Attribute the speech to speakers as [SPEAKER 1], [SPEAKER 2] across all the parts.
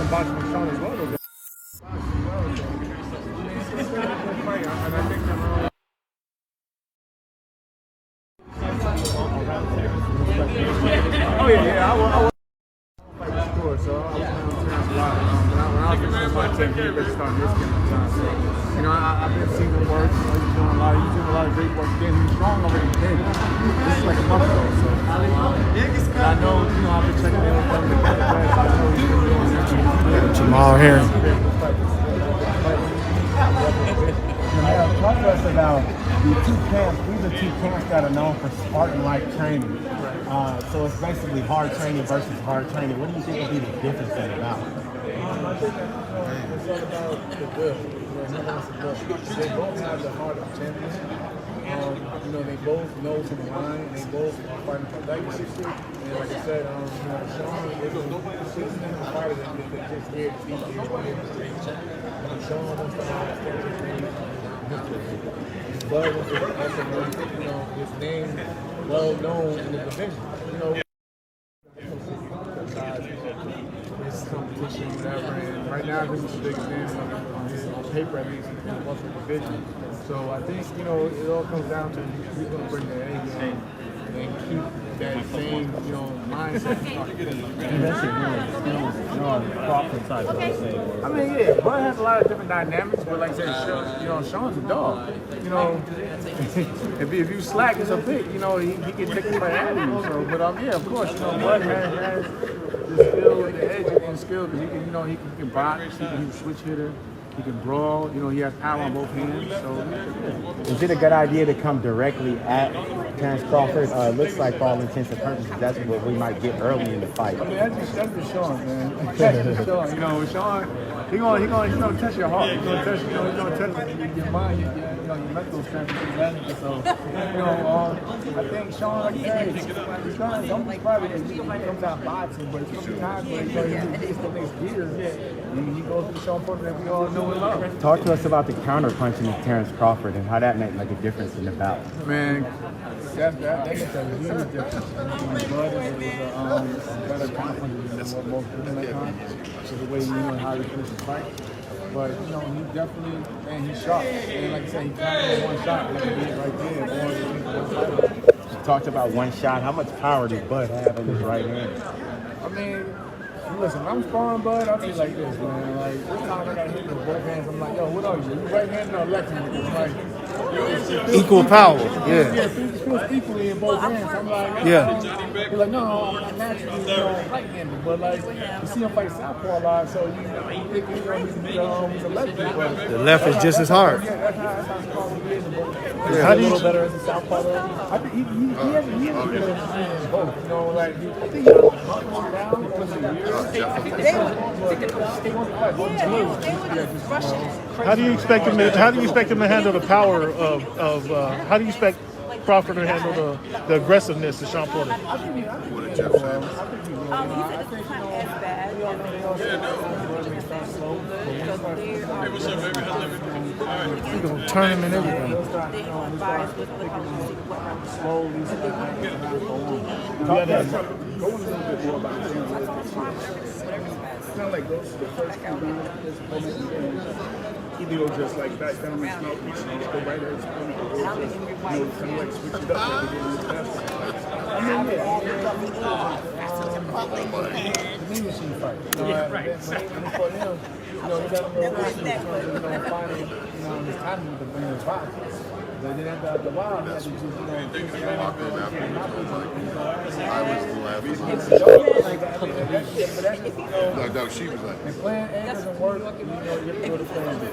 [SPEAKER 1] some boxing from Sean as well. Though. And I think that. Oh yeah, I was like Shakur, so I was playing on Terrence a lot. When I was in my team, he was starting this game at the time. So, I've been seeing him work. He's doing a lot of great work. Again, he was strong already then. This is like a month ago, so I know, I've been checking in with him to get the best. I know he's been doing that.
[SPEAKER 2] Jamal here.
[SPEAKER 3] Talk to us about the two camps. These are two camps that are known for Spartan-like training. So it's basically hard training versus hard training. What do you think will be the difference in about?
[SPEAKER 1] I think it's all about the good. They both have the heart of champions. They both know to the line. They both are fighting for legacy. And like I said, Sean is a fighter that just here to beat you. Sean wants to understand his blood wants to his name well known in the division. This competition, whatever, and right now I think it's the biggest name on paper at least in the welterweight division. So I think, it all comes down to who's going to bring the A game and keep that same, mindset. I mean, yeah, Bud has a lot of different dynamics, but like I said, Sean's a dog. If you slack, it's a bit, he can take it right at you. So, but yeah, of course, Bud has the skill, the edge and skill because he can box, he's a switch hitter. He can brawl, he has power on both hands. So,
[SPEAKER 3] is it a good idea to come directly at Terrence Crawford? It looks like, for all intents and purposes, that's what we might get early in the fight.
[SPEAKER 1] I mean, that's just Sean, man. That's just Sean. Sean, he's gonna touch your heart. He's gonna touch, he's gonna touch your mind, your mental strength. So, I think Sean, like you said, he's trying. Don't be private. He comes out boxing, but it's gonna be times where he gets the next gear. And he goes to Sean Porter that we all know.
[SPEAKER 3] Talk to us about the counter punching of Terrence Crawford and how that made like a difference in the bout.
[SPEAKER 1] Man, that makes a huge difference. Bud is a better confidence than what most people that time. So the way how he finishes fight. But he definitely, man, he's sharp. And like I said, he got one shot, like he did right there.
[SPEAKER 3] You talked about one shot. How much power does Bud have in his right hand?
[SPEAKER 1] I mean, listen, I'm sparring Bud, I'll be like this, man. Like, this time I got hit with both hands, I'm like, yo, what are you? You right-handed or left-handed? It's like,
[SPEAKER 2] equal power,
[SPEAKER 1] yeah. It feels equally in both hands. I'm like,
[SPEAKER 2] yeah.
[SPEAKER 1] He's like, no, I'm naturally right-handed. But, like, you see him fight southpaw a lot, so you think he's a lefty. But
[SPEAKER 2] the left is just as hard.
[SPEAKER 1] Yeah, that's how strong he is in both hands.
[SPEAKER 2] How do
[SPEAKER 1] a
[SPEAKER 2] you?
[SPEAKER 1] little better as a southpaw, though. I think he has a good in both. Like, I think he's down because of the years.
[SPEAKER 2] How do you expect him to handle the power of how do you expect Crawford to handle the aggressiveness of Sean Porter?
[SPEAKER 4] I think he said this is not as bad.
[SPEAKER 2] He's gonna turn him and everything.
[SPEAKER 1] It's not like those the first few rounds. He will just like back down and smoke, go right at his opponent. Kind of like switch it up. I mean, the knee machine fight. Right. For him, he got a little issue, finding, his timing with the box. But then after a while, he had to just,
[SPEAKER 5] No, she was like.
[SPEAKER 1] And plan A doesn't work, you have to go to plan B.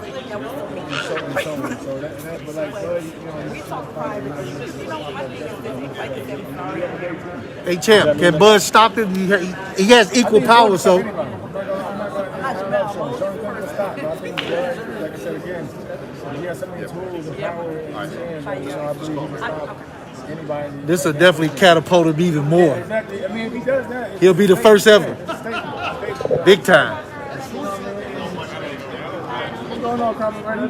[SPEAKER 1] So that, but like,
[SPEAKER 2] Hey champ, can Bud stop it? He has equal power, so.
[SPEAKER 1] I'm not going to stop. I think, like I said again, he has so many tools and power in his hands. I believe he can stop anybody.
[SPEAKER 2] This will definitely catapult him even more.
[SPEAKER 1] Yeah, exactly. I mean, if he does that,
[SPEAKER 2] He'll be the first ever. Big time.
[SPEAKER 1] What's going on, Carmen?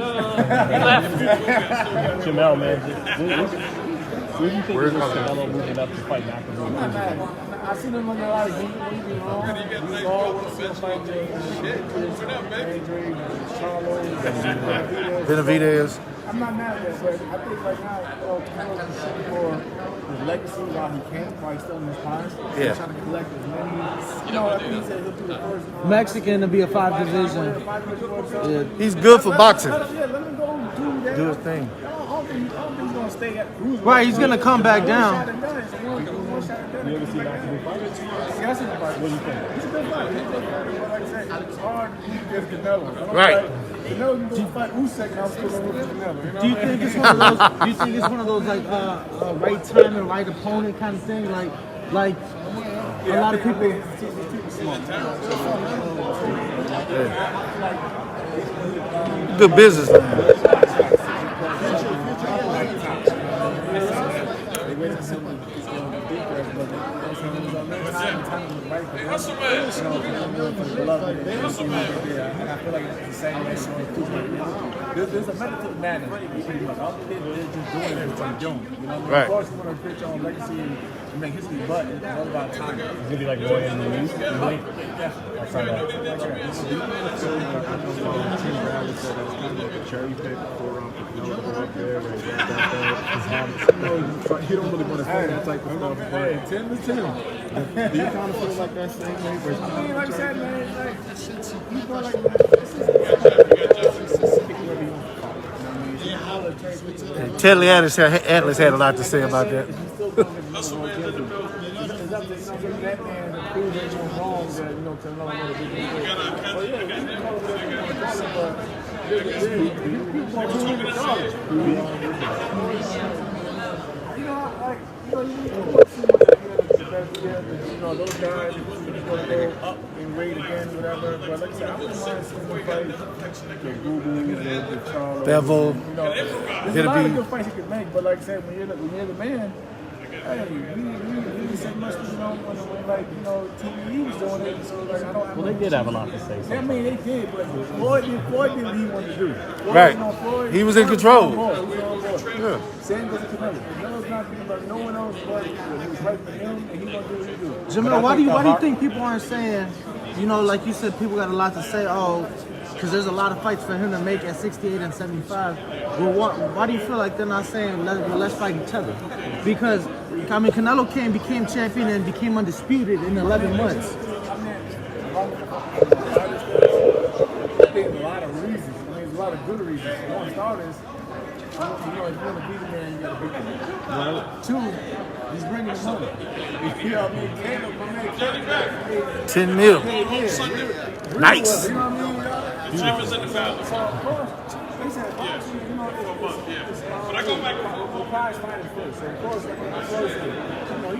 [SPEAKER 3] Jamel, man. Who do you think is Canelo moving up to fight McAvoy?
[SPEAKER 1] I'm not mad. I seen him under a lot of heat. Don't get me wrong. We all want to see him fight Charlo,
[SPEAKER 2] Benavidez.
[SPEAKER 1] I'm not mad at that, but I think right now, Canelo's just shooting for his legacy while he can, while he's still in his prime.
[SPEAKER 2] Yeah.
[SPEAKER 1] He's trying to collect as many. You know, I think he said he'll do the first.
[SPEAKER 4] Mexican to be a 5 division.
[SPEAKER 2] He's good for boxing.
[SPEAKER 1] Let him go do that.
[SPEAKER 2] Do his thing.
[SPEAKER 1] I don't think he's going to stay at cruiser.
[SPEAKER 4] Right, he's gonna come back down.
[SPEAKER 1] You ever see McAvoy fight? Yes, he's a fight. What do you think? He's a good fighter. But like I said, it's hard to beat against Canelo.
[SPEAKER 2] Right.
[SPEAKER 1] Canelo, you can fight Usyk, I'm still going to Canelo.
[SPEAKER 4] Do you think it's one of those? Do you think it's one of those like right time and right opponent kind of thing? Like a lot of people.
[SPEAKER 2] Good business.
[SPEAKER 1] I feel like it's the same way. There's a method to the madness. Pretty much. All they're just doing is what I'm doing. You know,
[SPEAKER 2] Right.
[SPEAKER 1] Of course, you want to create your own legacy and make history, but it's all about time.
[SPEAKER 3] It's gonna be like Roy and Louise.
[SPEAKER 1] Yeah.
[SPEAKER 3] Outside that.
[SPEAKER 6] Tim Bradley said that it's kind of like a cherry pick for Canelo to go up there where he got that he don't really want to say that type of stuff.
[SPEAKER 1] Hey, 10 to 10.
[SPEAKER 6] Do you kind of feel like that same way?
[SPEAKER 1] I mean, like I said, man, like, you feel like,
[SPEAKER 2] Teddy Atlas had a lot to say about that.
[SPEAKER 1] it's up to, that man to prove that you're wrong, that, Canelo would have been good. Well, yeah, you can call it whatever you want to call it, but people want to do it regardless. Those guys, going to go up in weight again, whatever. But like I said, I wouldn't mind seeing them fight the Google, the Charlo.
[SPEAKER 2] Bevel.
[SPEAKER 1] There's a lot of good fights you can make, but like I said, when you're the man, hey, we said much, when TVE was doing it, so like I don't have
[SPEAKER 3] Well, they did have a lot to say.
[SPEAKER 1] I mean, they did, but Floyd did what he wanted to do.
[SPEAKER 2] Right.
[SPEAKER 1] Floyd,
[SPEAKER 2] He was in control.
[SPEAKER 1] Yeah. Same goes to Canelo. Canelo's not thinking about no one else but he was right for him, and he's going to do what he do.
[SPEAKER 4] Jamel, why do you think people aren't saying? Like you said, people got a lot to say. Because there's a lot of fights for him to make at 68 and 75. Well, why do you feel like they're not saying let's fight each other? Because Canelo became champion and became undisputed in 11 months.
[SPEAKER 1] I think a lot of reasons. There's a lot of good reasons. One starters, if you want to beat a man, you got to beat him. Right. Two, he's bringing the money. You know what I mean? Caleb, my man,
[SPEAKER 2] 10 mil. Nice.
[SPEAKER 1] You know what I mean?
[SPEAKER 7] Semper's in the battle.
[SPEAKER 1] So, of course, he said, boxing,
[SPEAKER 7] But I go back.
[SPEAKER 1] the prize fighting first. So, of course, like the first thing, he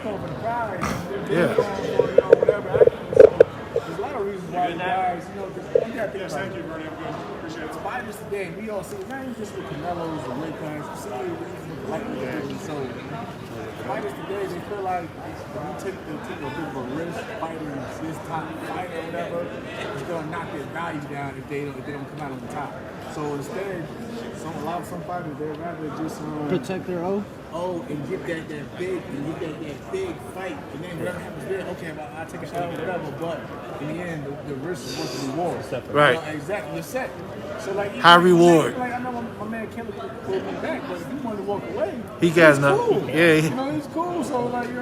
[SPEAKER 1] going for the prize.
[SPEAKER 2] Yeah.
[SPEAKER 1] Whatever. There's a lot of reasons why the guys, you got to think about it.
[SPEAKER 7] Thank you, Bernie. I'm good. Appreciate it.
[SPEAKER 1] Fighters today, we all see, not even just with Canelo's or weight class, you see lightweight and so fighters today, they feel like you take a bit of a risk fighting this top fighter or whatever, it's going to knock their value down if they don't come out on the top. So instead, some fighters, they'd rather just
[SPEAKER 4] Protect their own.
[SPEAKER 1] and get that big big fight, and then whatever happens there, okay, well, I'll take an L, whatever, but in the end, the risk is worth the reward.
[SPEAKER 2] Right.
[SPEAKER 1] Exactly, you're set. So like
[SPEAKER 2] High reward.
[SPEAKER 1] Like I know my man Kelly pulled me back, but if he wanted to walk away,
[SPEAKER 2] He got
[SPEAKER 1] he's
[SPEAKER 2] nothing.
[SPEAKER 1] cool.
[SPEAKER 2] Yeah.
[SPEAKER 1] He's cool. So like he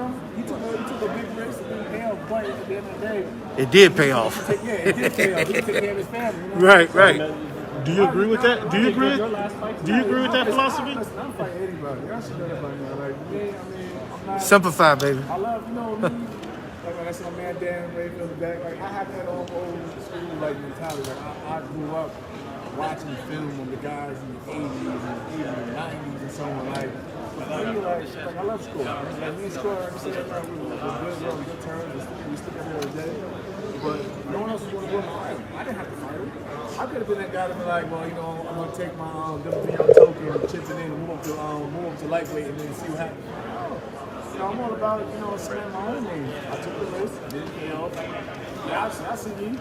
[SPEAKER 1] took a big risk and didn't pay off, but at the end of the day,
[SPEAKER 2] It did pay off.
[SPEAKER 1] it did pay off. He took care of his family.
[SPEAKER 2] Right.
[SPEAKER 3] Do you agree with that? Do you agree with that philosophy?
[SPEAKER 1] Listen, I'm fighting anybody. Y'all should know that by now. Like me, I'm not.
[SPEAKER 2] Simplify, baby.
[SPEAKER 1] I love, me. Like when I see my man Dan Rayfield in the back, like I have that old school like mentality. Like I grew up watching film of the guys in the 80s and even the 90s and so on. Like I love school. Like me and school, like I said, we were good, on good terms. We stick together every day. But no one else was going to go and fight him. I didn't have to fight him. I could have been that guy to be like, well, I'm going to take my WBO token, chip it in, and move up to lightweight, and then see what happens. I'm all about, saying my own name. I took the risk, didn't pay off. Yeah, I see me.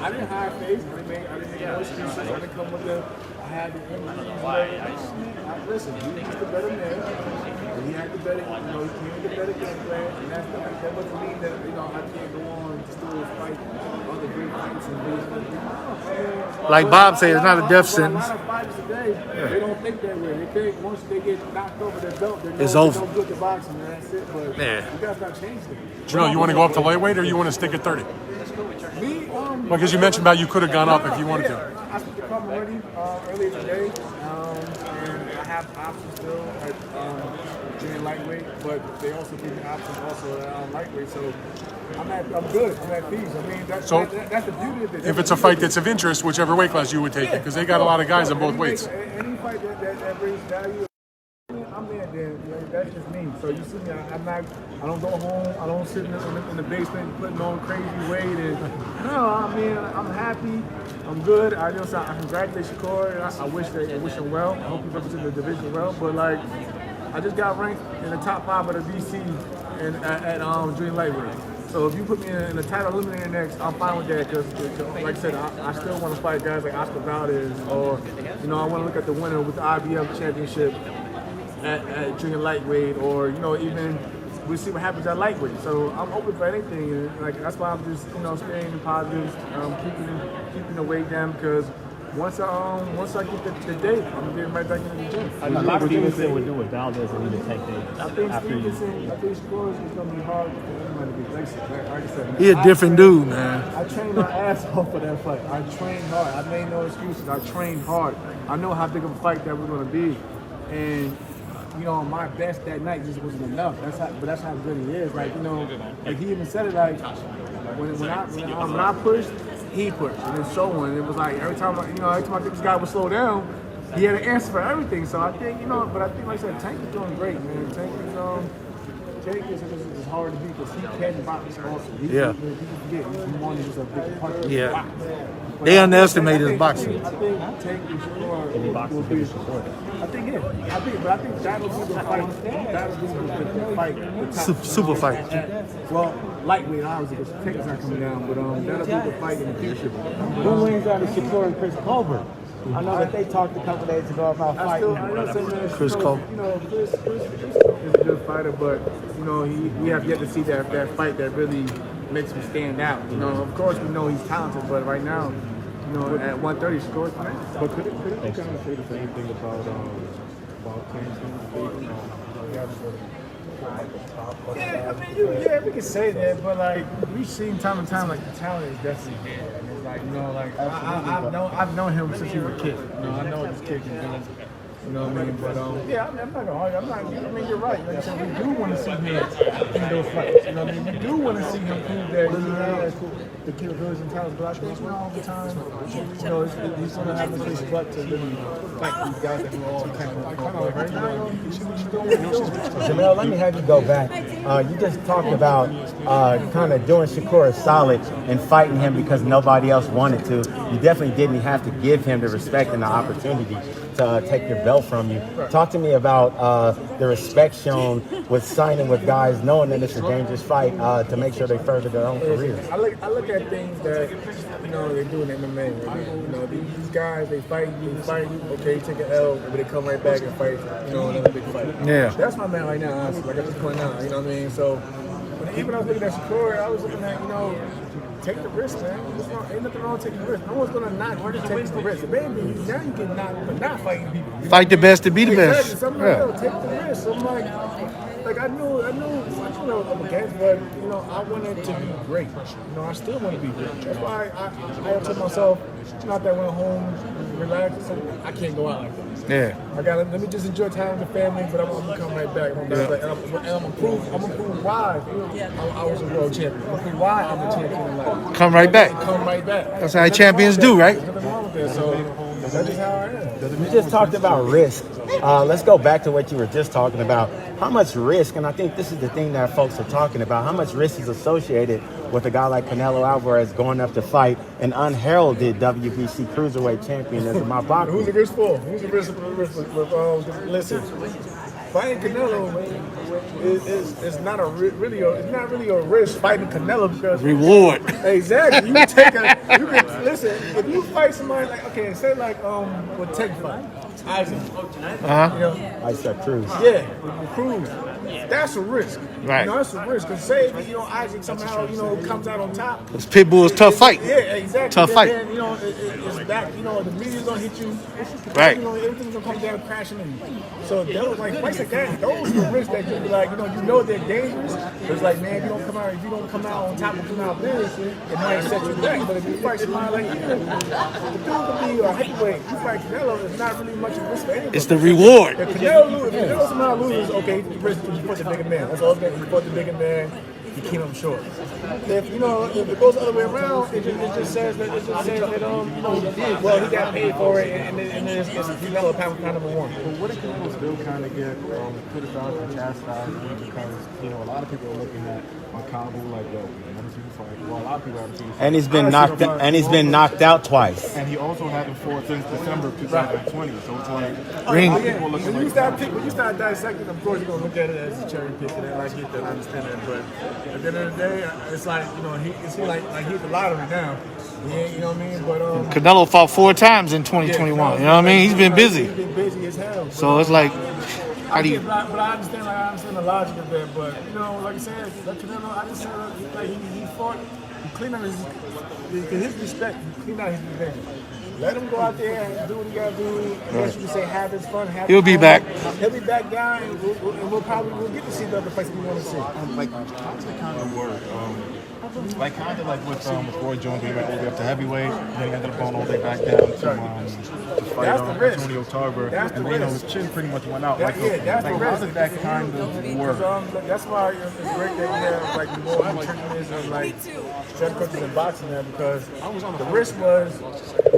[SPEAKER 1] I didn't hire face. I didn't make no excuses. I didn't come with I had the listen, he's the better man. And he had the better, he had the better game plan. And that doesn't mean that, I can't go on to still fight other great fights and
[SPEAKER 2] Like Bob said, it's not a death sentence.
[SPEAKER 1] A lot of fighters today, they don't think that way. They think once they get knocked over their belt,
[SPEAKER 2] It's over.
[SPEAKER 1] no good to boxing, and that's it. But
[SPEAKER 2] Yeah.
[SPEAKER 1] you gotta start changing it.
[SPEAKER 8] Jamel, you want to go up to lightweight or you want to stick at 30?
[SPEAKER 1] Me,
[SPEAKER 8] Because you mentioned about you could have gone up if you wanted to.
[SPEAKER 1] I spoke to Carmen already earlier today, and I have options still at junior lightweight, but they also give me options also at lightweight. So I'm good. I'm at peace. I mean, that's the beauty of it.
[SPEAKER 8] If it's a fight that's of interest, whichever weight class you would take it, because they got a lot of guys on both weights.
[SPEAKER 1] Any fight that brings value. I'm there, then. That's just me. So you see me, I don't go home. I don't sit in the basement putting on crazy weight. And no, I mean, I'm happy. I'm good. I congratulate Shakur. I wish him well. I hope he represents the division well. But I just got ranked in the top 5 of the DC at junior lightweight. So if you put me in the title eliminator next, I'm fine with that because, like I said, I still want to fight guys like Oscar Valdez, or I want to look at the winner with the IBF championship at junior lightweight, or even we'll see what happens at lightweight. So I'm open for anything, and that's why I'm just staying positive, keeping the weight down, because once I get the date, I'm getting right back into the gym.
[SPEAKER 3] A lot of people say would do with Valdez and even take days.
[SPEAKER 1] I think Scores is going to be hard for anybody to beat. Like I said,
[SPEAKER 2] He a different dude, man.
[SPEAKER 1] I trained my ass off for that fight. I trained hard. I made no excuses. I trained hard. I know how big of a fight that was going to be, and my best that night just wasn't enough. That's how good he is. Like he even said it like when I pushed, he pushed, and then so on. It was like every time I think this guy would slow down, he had an answer for everything. So I think but I think like I said, Tank is doing great, man. Tank is hard to beat because he can box also.
[SPEAKER 2] Yeah.
[SPEAKER 1] People forget he's more than just a big puncher.
[SPEAKER 2] Yeah. They underestimate his boxing.
[SPEAKER 1] I think Tank is sure will be. I think that'll be the fight. That'll be the fight.
[SPEAKER 2] Super fight.
[SPEAKER 1] Well, lightweight, obviously, because Tank is not coming down, but that'll be the fight in the future.
[SPEAKER 3] Who wins out of Shakur and Chris Colbert? I know that they talked a couple days ago about fighting.
[SPEAKER 2] Chris Colbert.
[SPEAKER 1] Chris is a good fighter, but we have yet to see that fight that really makes him stand out. Of course we know he's talented, but right now, at 130, Shakur's fine.
[SPEAKER 6] But could it kind of say the same thing about Clemson?
[SPEAKER 1] Yeah, we can say that, but we've seen time and time the talent is definitely there. And it's I've known him since he was a kid. I know what this kid can do. You know what I mean? But I'm not gonna argue. You're right. Like I said, we do want to see him in those fights. You know what I mean? We do want to see him prove that he has the capabilities and talents. But I think all the time, he's gonna have this respect to really fight these guys that we're all kind of right now.
[SPEAKER 3] Jamel, let me have you go back. You just talked about kind of doing Shakur a solid and fighting him because nobody else wanted to. You definitely didn't have to give him the respect and the opportunity to take your belt from you. Talk to me about the respect shown with signing with guys, knowing that it's a dangerous fight to make sure they further their own careers.
[SPEAKER 1] I look at things that they do in MMA. These guys they fight. Okay, take an L, but they come right back and fight. Another big fight.
[SPEAKER 2] Yeah.
[SPEAKER 1] That's my man right now. Honestly, like I just pointed out. You know what I mean? So even I was looking at Shakur, I was looking at take the risk, man. Ain't nothing wrong with taking the risk. No one's gonna not want to take the risk. Maybe now you can not fighting people.
[SPEAKER 2] Fight the best to be the best.
[SPEAKER 1] Exactly. So I'm like, take the risk. I'm like I knew I'm against, but I wanted to be great. I still want to be great. That's why I told myself, not that I went home, relax. So I can't go out like that.
[SPEAKER 2] Yeah.
[SPEAKER 1] Let me just enjoy time with the family, but I'm gonna come right back. I'm gonna prove why I was a world champion. I'm gonna prove why I'm a champion in life.
[SPEAKER 2] Come right back.
[SPEAKER 1] Come right back.
[SPEAKER 2] That's how champions do, right?
[SPEAKER 1] There's nothing wrong with that. So that's just how I am.
[SPEAKER 3] You just talked about risk. Let's go back to what you were just talking about. How much risk, and I think this is the thing that folks are talking about, how much risk is associated with a guy like Canelo Alvarez going up to fight an unheralded WBC cruiserweight champion as my boxer?
[SPEAKER 1] Who's the risk for? Who's the risk for? Listen, fighting Canelo is not really a risk fighting Canelo because
[SPEAKER 2] Reward.
[SPEAKER 1] exactly you can listen if you fight somebody like okay say like with Tech fight Isaac
[SPEAKER 3] Isaac Cruz.
[SPEAKER 1] yeah with Cruz that's a risk
[SPEAKER 2] Right.
[SPEAKER 1] you know that's a risk because say Isaac somehow comes out on top.
[SPEAKER 2] This Pitbull's tough fight.
[SPEAKER 1] Yeah, exactly.
[SPEAKER 2] Tough fight.
[SPEAKER 1] Then, it's back. The media's gonna hit you.
[SPEAKER 2] Right.
[SPEAKER 1] Everything's gonna come down crashing in you. So those like fights like that, those are the risks that you be like, they're dangerous. It's like, man, if you don't come out on top and come out big, it might set you back. But if you fight somebody like the dude could be a heavyweight. You fight Canelo, it's not really much of a risk for anybody.
[SPEAKER 2] It's the reward.
[SPEAKER 1] If Canelo somehow loses, okay, you risk you put the bigger man. That's all. You put the bigger man. You keep him short. If it goes the other way around, it just says that well he got paid for it, and it's Canelo pound number one.
[SPEAKER 6] But what if people still kind of get criticized and chastised because a lot of people are looking at Makabo like yo, we never seen him fight. Well, a lot of people haven't seen him fight.
[SPEAKER 3] And he's been knocked out twice.
[SPEAKER 6] And he also hasn't fought since December of 2020. So it's like
[SPEAKER 1] People looking when you start dissecting, of course you're gonna look at it as a cherry pick, and I get that, I understand that, but at the end of the day, it's like he's the lottery now. Yeah, you know what I mean? But
[SPEAKER 2] Canelo fought 4 times in 2021. You know what I mean? He's been busy.
[SPEAKER 1] He's been busy as hell.
[SPEAKER 2] So it's like, how do you?
[SPEAKER 1] But I understand the logic of that. But like I said, like Canelo, I just said like he fought, he cleaned out his respect. He cleaned out his division. Let him go out there and do what he got to do. I guess you can say have his fun.
[SPEAKER 2] He'll be back.
[SPEAKER 1] He'll be back down, and we'll get to see the other fights we want to see.
[SPEAKER 6] like how does it kind of work? Like kind of like with Roy Jones, he went all the way up to heavyweight, then he ended up going all the way back down to fight Antonio Tarver, and his chin pretty much went out.
[SPEAKER 1] That's the risk.
[SPEAKER 6] How does that kind of work?
[SPEAKER 1] That's why it's great that we have like more nutritionists and like strength coaches in boxing now because the risk was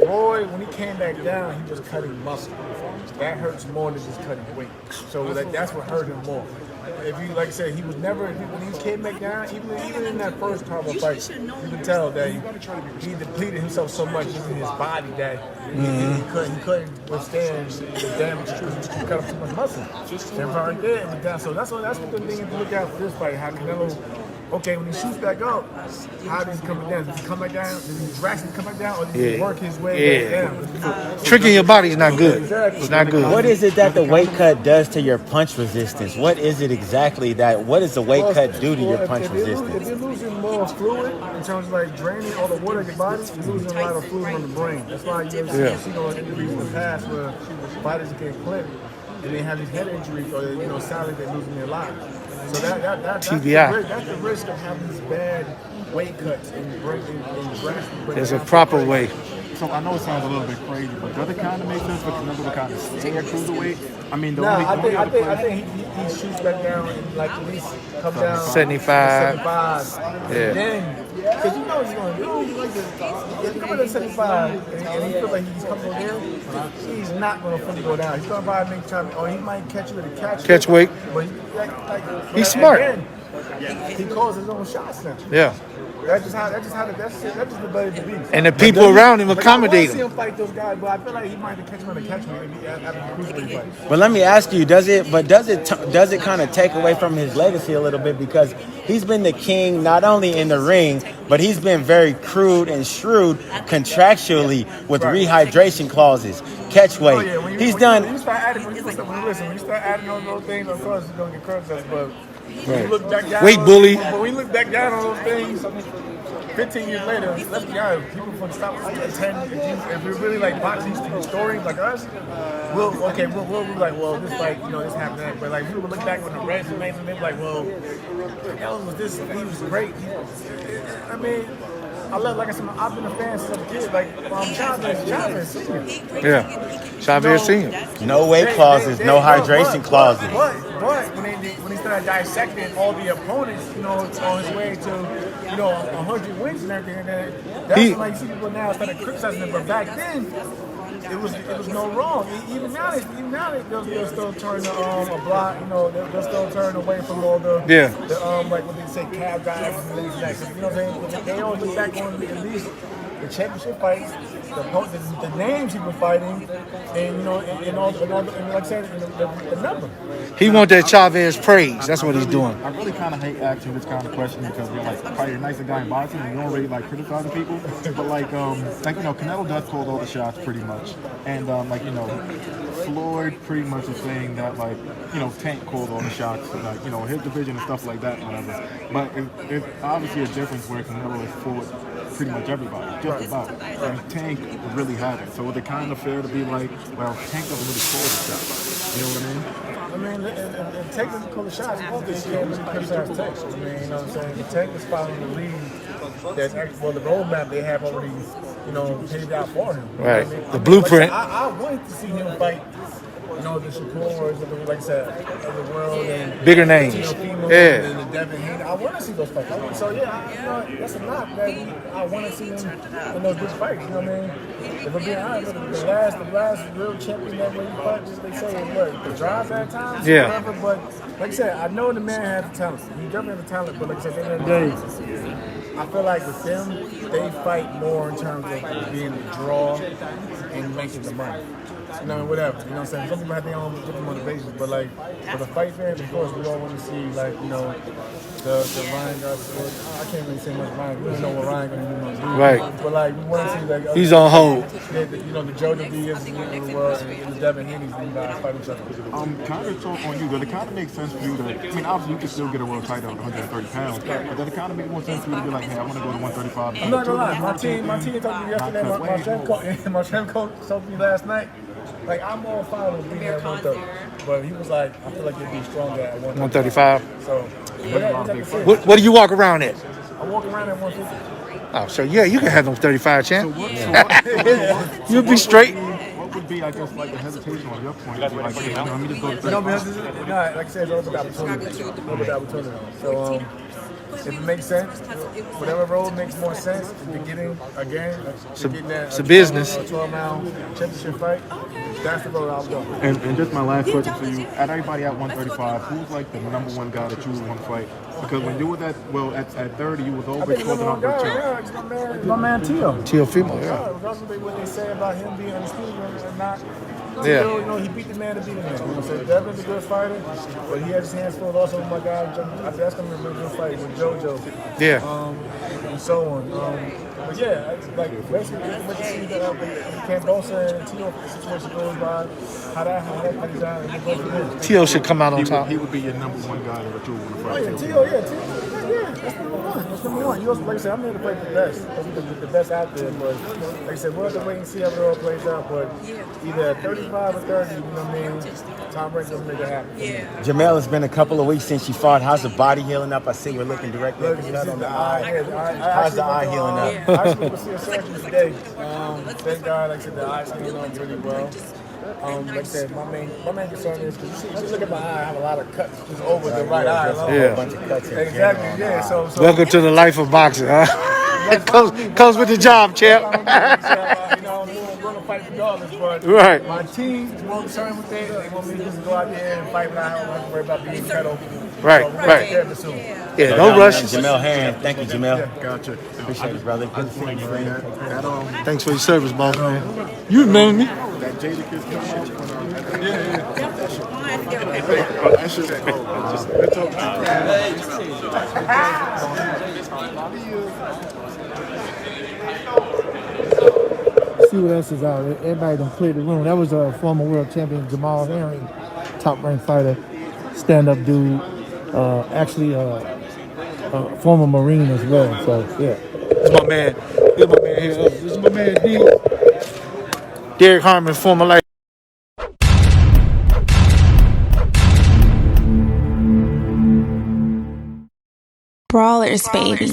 [SPEAKER 1] Roy when he came back down, he was cutting muscle. That hurts more than just cutting weight. So that's what hurt him more. If you like I said, he was never when he came back down. Even in that first Tarver fight, you can tell that he depleted himself so much in his body that he couldn't withstand the damage. He cut up too much muscle. Semper right there, it was down. So that's what the thing is to look out for this fight. How Canelo. Okay, when he shoots back up, how does he come down? Does he come back down? Does he drastically come back down, or does he work his way back down?
[SPEAKER 2] Tricking your body is not good. It's not good.
[SPEAKER 3] What is it that the weight cut does to your punch resistance? What is it exactly what does the weight cut do to your punch resistance?
[SPEAKER 1] If you're losing more fluid in terms of like draining all the water in your body, you're losing a lot of fluid from the brain. That's why you see injuries in the past where fighters get clipped and they have these head injuries or sadly they're losing their lives. So that's the risk of having these bad weight cuts and grasping.
[SPEAKER 2] There's a proper way.
[SPEAKER 6] So I know it sounds a little bit crazy, but does it kind of make sense for Canelo to kind of stay at cruiserweight? I mean,
[SPEAKER 1] I think he shoots back down and like at least come down
[SPEAKER 2] 75.
[SPEAKER 1] And then, because you know what he's going to do. If he comes at 75 and he feels like he's coming down, he's not going to fully go down. He's going to probably make time, or he might catch you at a catch
[SPEAKER 2] weight.
[SPEAKER 1] But
[SPEAKER 2] He's smart.
[SPEAKER 1] He calls his own shots now.
[SPEAKER 2] Yeah.
[SPEAKER 1] That's just the belly of the beast.
[SPEAKER 2] And the people around him accommodate
[SPEAKER 1] I see
[SPEAKER 2] him.
[SPEAKER 1] him fight those guys, but I feel like he might have catch him on the catch weight after the cruiserweight fight.
[SPEAKER 3] But let me ask you, does it kind of take away from his legacy a little bit because he's been the king not only in the ring, but he's been very crude and shrewd contractually with rehydration clauses, catch weight.
[SPEAKER 1] When you start adding on those things, of course it's gonna get criticized. But when you look back down,
[SPEAKER 2] Weight bully.
[SPEAKER 1] But when you look back down on those things, 15 years later, let's be honest, people from stop at 10. If we really like boxing historians like us, we'll be like, well, this fight, this happened. That. But like, we would look back on the resumes and they'd be like, well, Ellen was this, he was great. I mean, like I said, I've been a fan since I was a kid. Like, Chavez Senior.
[SPEAKER 2] Yeah, Chavez Senior.
[SPEAKER 3] No weight clauses, no hydration clauses.
[SPEAKER 1] But when they started dissecting all the opponents, on his way to 100 wins and everything, that's when like you see people now started criticizing him. But back then, it was no wrong. Even now they'll still turn a block. They'll still turn away from all the like what they say, cab guys and things like that. You know what I'm saying? They always look back on at least the championship fights, the names he was fighting, and you know, and like I said, the number.
[SPEAKER 9] He want that Chavez praise. That's what he's doing.
[SPEAKER 6] I really kind of hate asking this kind of question because you're like probably a nicer guy in boxing and you don't really like criticizing people. But like you know, Canelo does call all the shots pretty much, and like you know, Floyd pretty much is saying that like you know Tank called all the shots, like you know his division and stuff like that, and whatever. But it's obviously a difference where Canelo has fought pretty much everybody, just about. And Tank really hasn't. So is it kind of fair to be like, well, Tank doesn't really call the shots? You know what I mean?
[SPEAKER 1] I mean, if Tank doesn't call the shots, you can't really criticize Tank. I mean, you know what I'm saying? The Tank is following the lead that's actually, well, the roadmap they have already, you know, paved out for him.
[SPEAKER 9] Right.
[SPEAKER 1] You know what I mean?
[SPEAKER 9] The blueprint.
[SPEAKER 1] I wanted to see him fight, you know, the Shakurs, like I said, of the world. And
[SPEAKER 9] Bigger names.
[SPEAKER 1] And
[SPEAKER 9] Yeah.
[SPEAKER 1] the Devin Haney. I want to see those fights. So, yeah, you know, that's a knock that I want to see him in those big fights. You know what I mean? If I'm being honest, the last real champion that way you fight, just they say, is what, the drive at times?
[SPEAKER 9] Yeah.
[SPEAKER 1] Whatever, but like I said, I know the man has the talent. He definitely has the talent, but like I said, they I feel like with them, they fight more in terms of being the draw and making the money. You know, whatever. You know what I'm saying? Some people have their own different motivations, but like for the fight fans, of course, we all want to see like, you know, the Ryan Garcia. I can't really say much Ryan. We don't know what Ryan gonna do.
[SPEAKER 9] Right.
[SPEAKER 1] But like we want to see like
[SPEAKER 9] He's on hold.
[SPEAKER 1] You know, the Jojo Diaz of the world and the Devin Haney's and you guys fight each other.
[SPEAKER 6] Kind of talk on you, does it kind of make sense for you to, I mean, obviously you can still get a world title at 130 pounds, but does it kind of make more sense for you to be like, hey, I want to go to 135?
[SPEAKER 1] I'm not gonna lie, my team told me yesterday, my strength coach told me last night, like I'm all fine with being at 130, but he was like, I feel like you'd be stronger at 135.
[SPEAKER 9] 135.
[SPEAKER 1] So,
[SPEAKER 9] What do you walk around at?
[SPEAKER 1] I'm walking around at 150.
[SPEAKER 9] Oh, so yeah, you can have them 35, champ.
[SPEAKER 6] So
[SPEAKER 9] You'll be straight.
[SPEAKER 6] What would be, I guess, like a hesitation on your point? Like, hey, you know, let me just go to
[SPEAKER 1] No,
[SPEAKER 6] 35.
[SPEAKER 1] like I said, it's all about opportunity. So, if it makes sense, whatever road makes more sense, if you're getting, again,
[SPEAKER 9] It's a business.
[SPEAKER 1] A 12-round championship fight, that's the road I'll go.
[SPEAKER 6] And just my last question for you, at everybody at 135, who's like the number one guy that you would want to fight? Because when you were at 30, you was always closing up with Chuck.
[SPEAKER 1] It's my man Tio.
[SPEAKER 9] Teofimo, yeah.
[SPEAKER 1] Regardless of what they say about him being undisputed or not,
[SPEAKER 9] Yeah.
[SPEAKER 1] Tio, you know, he beat the man to beat the man. You know, so Devin's a good fighter, but he has his hands full also with my guy. I think that's going to be a really good fight with JoJo.
[SPEAKER 9] Yeah.
[SPEAKER 1] And so on. But yeah, like basically, what you see that Cambosa and Tio situation goes by, how that plays out, and go from there.
[SPEAKER 9] Tio should come out on top.
[SPEAKER 6] He would be your number one guy that you would want to
[SPEAKER 1] Oh
[SPEAKER 6] fight.
[SPEAKER 1] yeah, Tio, that's number one. That's number one. You also, like I said, I'm here to play the best. The best out there, but like I said, we'll have to wait and see how it all plays out. But either at 35 or 30, you know what I mean, Tom Brady will make it happen.
[SPEAKER 3] Jamel, it's been a couple of weeks since you fought. How's the body healing up? I see we're looking directly at the eye. How's the eye healing up?
[SPEAKER 1] I actually will see a surgeon today. Thank God, like I said, the eye's healing up really well. Like I said, my main concern is because you look at my eye, I have a lot of cuts just over the right eye alone.
[SPEAKER 9] Yeah.
[SPEAKER 3] A bunch of cuts in
[SPEAKER 1] Exactly,
[SPEAKER 3] general.
[SPEAKER 1] yeah. So
[SPEAKER 9] Welcome to the life of boxing, huh? comes with the job, champ.
[SPEAKER 1] I'm going to fight regardless, but
[SPEAKER 9] Right.
[SPEAKER 1] my team is more concerned with that. They want me to just go out there and fight, but I don't have to worry about being kettle.
[SPEAKER 9] Right,
[SPEAKER 1] So we're
[SPEAKER 9] right.
[SPEAKER 1] take care of it soon.
[SPEAKER 9] Yeah, no rush.
[SPEAKER 3] Jamel Herring. Thank you, Jamel.
[SPEAKER 6] Gotcha.
[SPEAKER 3] Appreciate it, brother. Good to see you, man.
[SPEAKER 9] Thanks for your service, boss man. You remember me?
[SPEAKER 6] That Jada Kiss came out.
[SPEAKER 2] See what else is out. Everybody done cleared the room. That was a former world champion, Jamal Herring, top-ranked fighter, stand-up dude. Actually, a former Marine as well. So, yeah.
[SPEAKER 9] This is my man. This is my man D. Derek Harmon, former life.
[SPEAKER 10] Brawlers, baby.